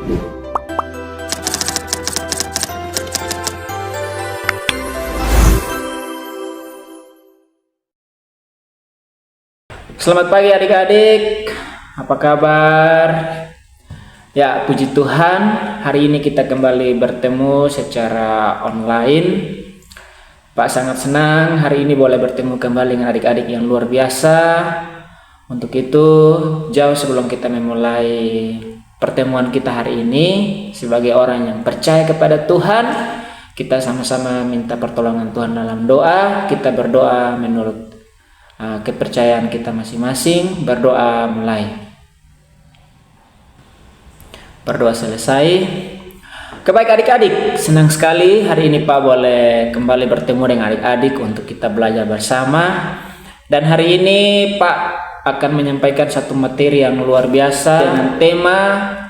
Selamat pagi adik-adik, apa kabar? Ya, puji Tuhan, hari ini kita kembali bertemu secara online. Pak sangat senang hari ini boleh bertemu kembali dengan adik-adik yang luar biasa. Untuk itu, jauh sebelum kita memulai pertemuan kita hari ini, sebagai orang yang percaya kepada Tuhan, kita sama-sama minta pertolongan Tuhan dalam doa. Kita berdoa menurut kepercayaan kita masing-masing. Berdoa mulai. Berdoa selesai. Baik adik-adik, senang sekali hari ini Pak boleh kembali bertemu dengan adik-adik untuk kita belajar bersama. Dan hari ini Pak akan menyampaikan satu materi yang luar biasa dengan tema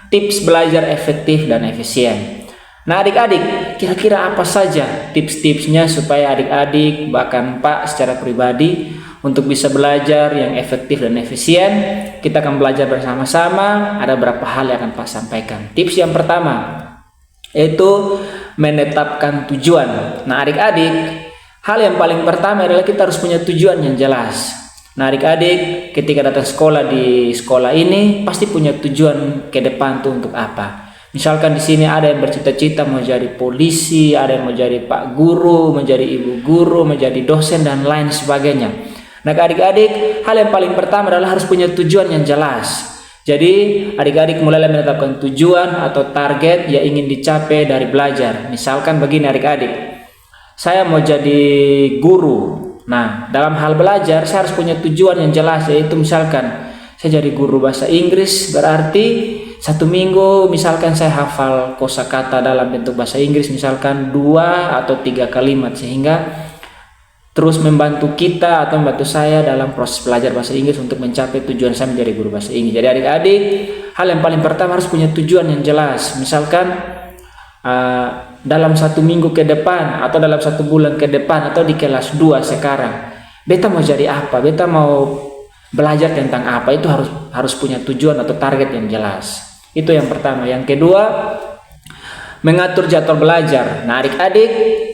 tips belajar efektif dan efisien. Nah adik-adik, kira-kira apa saja tips-tipsnya supaya adik-adik bahkan Pak secara pribadi untuk bisa belajar yang efektif dan efisien? Kita akan belajar bersama-sama. Ada beberapa hal yang akan Pak sampaikan. Tips yang pertama yaitu menetapkan tujuan. Nah adik-adik, hal yang paling pertama adalah kita harus punya tujuan yang jelas. Nah adik-adik, ketika datang sekolah di sekolah ini pasti punya tujuan ke depan tuh untuk apa. Misalkan di sini ada yang bercita-cita mau jadi polisi, ada yang mau jadi pak guru, menjadi ibu guru, menjadi dosen dan lain sebagainya. Nah adik-adik, hal yang paling pertama adalah harus punya tujuan yang jelas. Jadi adik-adik mulailah menetapkan tujuan atau target yang ingin dicapai dari belajar. Misalkan begini adik-adik, saya mau jadi guru. Nah dalam hal belajar saya harus punya tujuan yang jelas, yaitu misalkan saya jadi guru bahasa Inggris, berarti satu minggu misalkan saya hafal kosakata dalam bentuk bahasa Inggris misalkan 2 atau 3 kalimat, sehingga terus membantu kita atau membantu saya dalam proses belajar bahasa Inggris untuk mencapai tujuan saya menjadi guru bahasa Inggris. Jadi adik-adik, hal yang paling pertama harus punya tujuan yang jelas. Misalkan dalam 1 minggu ke depan atau dalam 1 bulan ke depan atau di kelas 2 sekarang, beta mau jadi apa, beta mau belajar tentang apa, itu harus punya tujuan atau target yang jelas. Itu yang pertama. Yang kedua, mengatur jadwal belajar. Nah adik-adik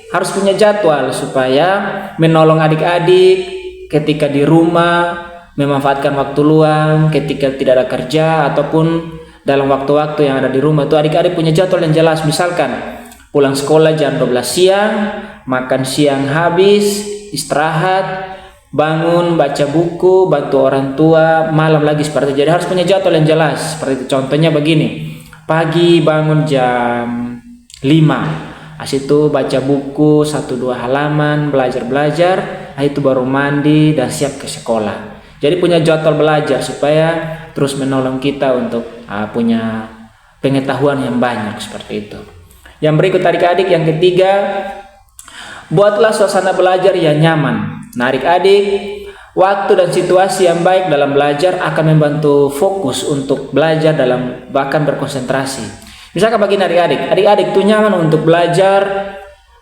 harus punya jadwal supaya menolong adik-adik ketika di rumah memanfaatkan waktu luang, ketika tidak ada kerja ataupun dalam waktu-waktu yang ada di rumah itu adik-adik punya jadwal yang jelas. Misalkan pulang sekolah jam 12 siang, makan siang habis, istirahat, bangun, baca buku, bantu orang tua, malam lagi seperti itu. Jadi harus punya jadwal yang jelas. Seperti itu. Contohnya begini, pagi bangun jam 5, itu baca buku 1-2 halaman, belajar, itu baru mandi dan siap ke sekolah. Jadi punya jadwal belajar supaya terus menolong kita untuk punya pengetahuan yang banyak seperti itu. Yang berikut adik-adik, yang ketiga, buatlah suasana belajar yang nyaman. Nah adik-adik, waktu dan situasi yang baik dalam belajar akan membantu fokus untuk belajar dalam bahkan berkonsentrasi. Misalkan begini adik-adik tuh nyaman untuk belajar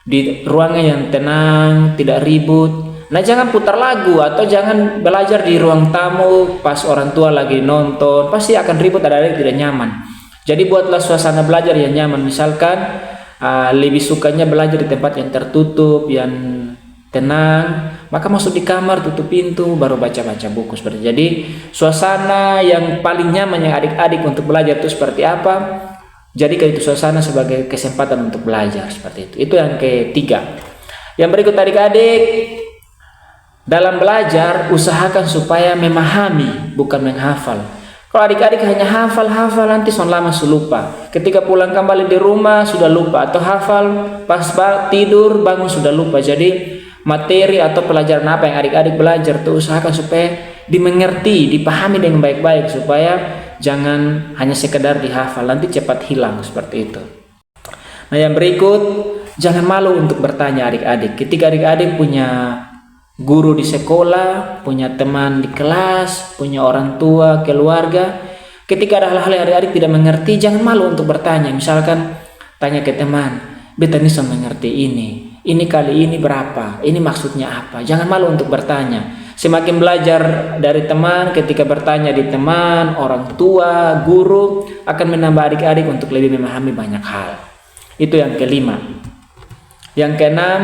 di ruangan yang tenang, tidak ribut. Nah jangan putar lagu atau jangan belajar di ruang tamu pas orang tua lagi nonton, pasti akan ribut, adik-adik tidak nyaman. Jadi buatlah suasana belajar yang nyaman. Misalkan lebih sukanya belajar di tempat yang tertutup, yang tenang, maka masuk di kamar, tutup pintu, baru baca-baca buku seperti itu. Jadi suasana yang paling nyaman yang adik-adik untuk belajar itu seperti apa? Jadikan itu suasana sebagai kesempatan untuk belajar seperti itu. Itu yang ketiga. Yang berikut adik-adik, dalam belajar usahakan supaya memahami bukan menghafal. Kalau adik-adik hanya hafal nanti lama lupa. Ketika pulang kembali di rumah sudah lupa, atau hafal pas tidur bangun sudah lupa. Jadi materi atau pelajaran apa yang adik-adik belajar tuh usahakan supaya dimengerti, dipahami dengan baik-baik, supaya jangan hanya sekedar dihafal, nanti cepat hilang seperti itu. Nah yang berikut, jangan malu untuk bertanya adik-adik. Ketika adik-adik punya guru di sekolah, punya teman di kelas, punya orang tua, keluarga, ketika ada hal-hal yang adik-adik tidak mengerti, jangan malu untuk bertanya. Misalkan tanya ke teman, beta ini bisa mengerti ini kali ini berapa, ini maksudnya apa. Jangan malu untuk bertanya. Semakin belajar dari teman, ketika bertanya di teman, orang tua, guru, akan menambah adik-adik untuk lebih memahami banyak hal. Itu yang kelima. Yang keenam,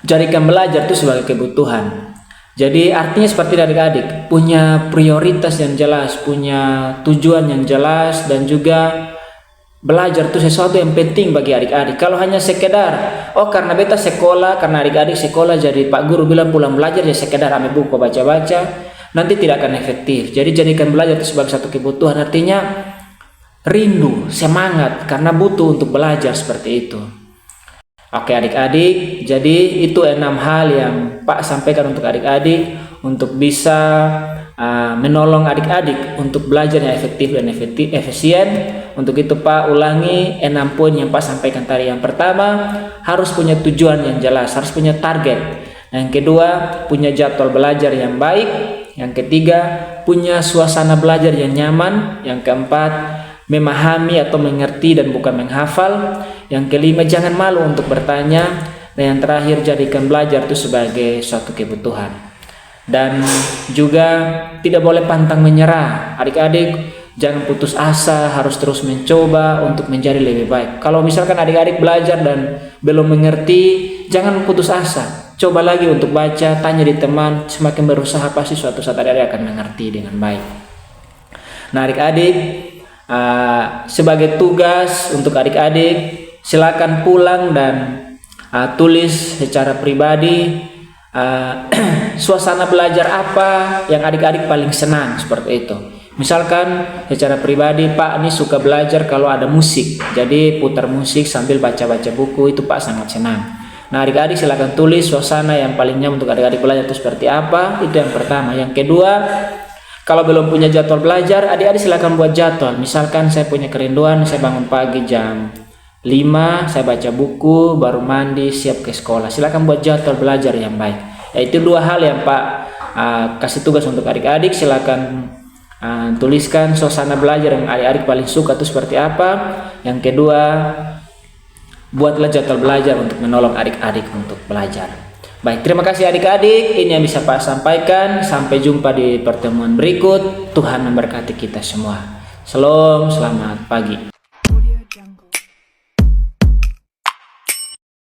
jadikan belajar itu sebagai kebutuhan. Jadi artinya seperti adik-adik, punya prioritas yang jelas, punya tujuan yang jelas, dan juga belajar itu sesuatu yang penting bagi adik-adik. Kalau hanya sekedar, oh karena beta sekolah, karena adik-adik sekolah, jadi Pak Guru bilang pulang belajar ya sekedar ambil buku baca-baca, nanti tidak akan efektif. Jadi jadikan belajar itu sebagai satu kebutuhan, artinya rindu, semangat, karena butuh untuk belajar seperti itu. Oke adik-adik, jadi itu 6 hal yang Pak sampaikan untuk adik-adik untuk bisa menolong adik-adik untuk belajar yang efektif dan efisien. Untuk itu Pak ulangi 6 poin yang Pak sampaikan tadi. Yang pertama, harus punya tujuan yang jelas, harus punya target. Yang kedua, punya jadwal belajar yang baik. Yang ketiga, punya suasana belajar yang nyaman. Yang keempat, memahami atau mengerti dan bukan menghafal. Yang kelima, jangan malu untuk bertanya. Dan yang terakhir, jadikan belajar itu sebagai suatu kebutuhan. Dan juga tidak boleh pantang menyerah. Adik-adik jangan putus asa, harus terus mencoba untuk menjadi lebih baik. Kalau misalkan adik-adik belajar dan belum mengerti, jangan putus asa. Coba lagi untuk baca, tanya di teman, semakin berusaha pasti suatu saat adik-adik akan mengerti dengan baik. Nah adik-adik, sebagai tugas untuk adik-adik, silakan pulang dan tulis secara pribadi suasana belajar apa yang adik-adik paling senang, seperti itu. Misalkan secara pribadi, Pak ini suka belajar kalau ada musik, jadi putar musik sambil baca-baca buku, itu Pak sangat senang. Nah adik-adik silakan tulis suasana yang paling nyaman untuk adik-adik belajar itu seperti apa. Itu yang pertama. Yang kedua, kalau belum punya jadwal belajar, adik-adik silakan buat jadwal. Misalkan saya punya kerinduan, saya bangun pagi jam 5, saya baca buku, baru mandi, siap ke sekolah. Silakan buat jadwal belajar yang baik. Itu 2 hal yang Pak kasih tugas untuk adik-adik. Silakan tuliskan suasana belajar yang adik-adik paling suka itu seperti apa. Yang kedua, buatlah jadwal belajar untuk menolong adik-adik untuk belajar. Baik, terima kasih adik-adik. Ini yang bisa Pak sampaikan. Sampai jumpa di pertemuan berikut. Tuhan memberkati kita semua. Shalom, selamat pagi.